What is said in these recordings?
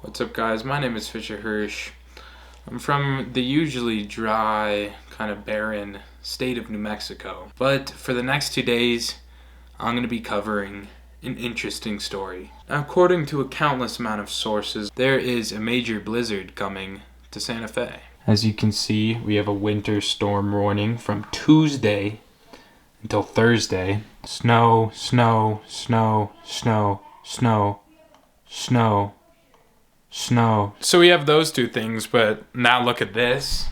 What's up, guys? My name is Hirsch. I'm from the usually dry, kind of barren state of New Mexico. But for the next 2 days, I'm going to be covering an interesting story. Now, according to a countless amount of sources, there is a major blizzard coming to Santa Fe. As you can see, we have a winter storm warning from Tuesday until Thursday. Snow, snow, snow, snow, snow, snow, snow. So we have those two things, but now look at this.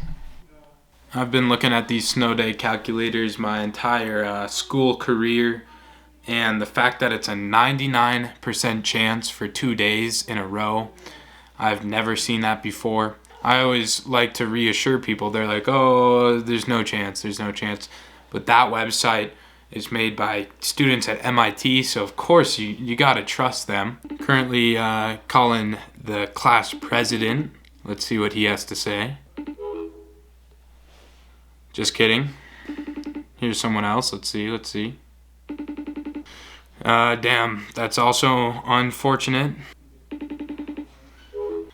I've been looking at these snow day calculators my entire school career, and the fact that it's a 99% chance for 2 days in a row, I've never seen that before. I always like to reassure people. They're like, oh, there's no chance. But that website is made by students at MIT, so of course you gotta trust them. Currently calling the class president. Let's see what he has to say. Just kidding. Here's someone else. Let's see. Damn, that's also unfortunate.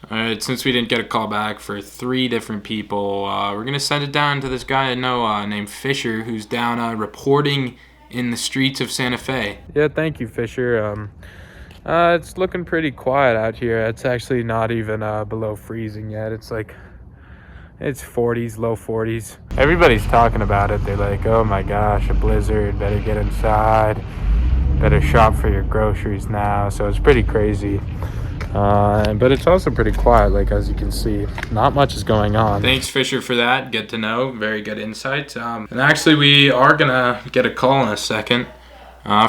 Alright, since we didn't get a call back for 3 different people, we're gonna send it down to this guy I know named Fisher, who's down reporting in the streets of Santa Fe. Yeah, thank you, Fisher. It's looking pretty quiet out here. It's actually not even below freezing yet. It's 40s, low 40s. Everybody's talking about it. They're like, oh my gosh, a blizzard, better get inside, better shop for your groceries now. So it's pretty crazy. But it's also pretty quiet, like as you can see. Not much is going on. Thanks, Fisher, for that. Good to know. Very good insight. And actually, we are gonna get a call in a second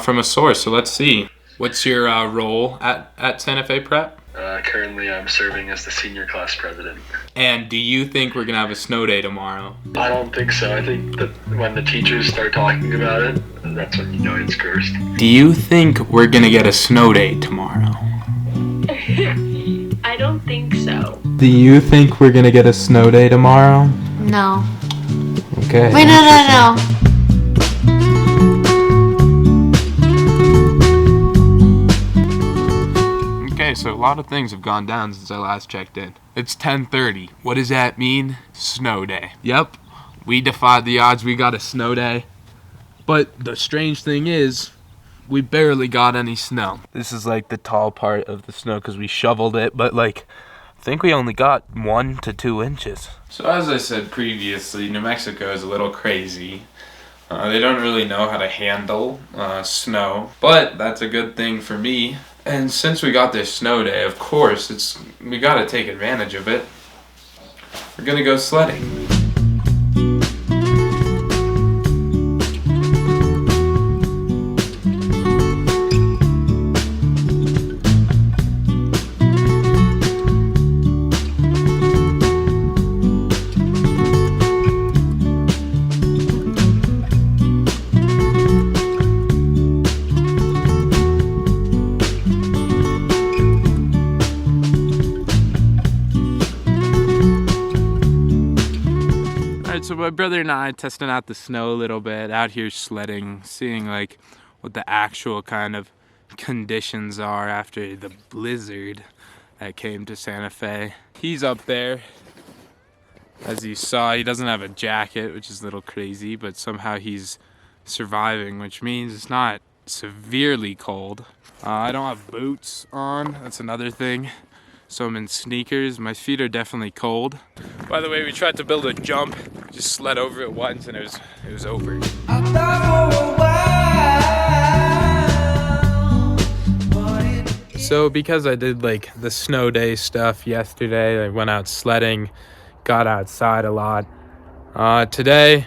from a source. So let's see. What's your role at Santa Fe Prep? Currently, I'm serving as the senior class president. And do you think we're gonna have a snow day tomorrow? I don't think so. I think that when the teachers start talking about it, that's when you know it's cursed. Do you think we're gonna get a snow day tomorrow? I don't think so. Do you think we're gonna get a snow day tomorrow? No. Okay. Wait, no. Okay, so a lot of things have gone down since I last checked in. It's 10:30. What does that mean? Snow day. Yep. We defied the odds. We got a snow day. But the strange thing is, we barely got any snow. This is like the tall part of the snow because we shoveled it, but I think we only got 1 to 2 inches. So as I said previously, New Mexico is a little crazy. They don't really know how to handle snow, but that's a good thing for me. And since we got this snow day, of course, we gotta take advantage of it. We're gonna go sledding. So my brother and I testing out the snow a little bit, out here sledding, seeing what the actual kind of conditions are after the blizzard that came to Santa Fe. He's up there. As you saw, he doesn't have a jacket, which is a little crazy, but somehow he's surviving, which means it's not severely cold. I don't have boots on, that's another thing. So I'm in sneakers. My feet are definitely cold. By the way, we tried to build a jump, just sled over it once and it was over. So because I did the snow day stuff yesterday, I went out sledding, got outside a lot. Today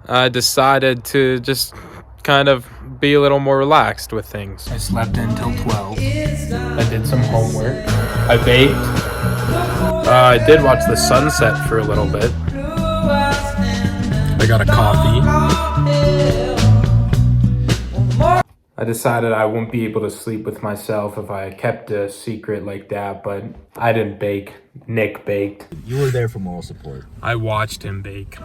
I decided to just kind of be a little more relaxed with things. I slept until 12. I did some homework. I baked. I did watch the sunset for a little bit. I got a coffee. I decided I wouldn't be able to sleep with myself if I kept a secret like that, but I didn't bake. Nick baked. You were there for moral support. I watched him bake.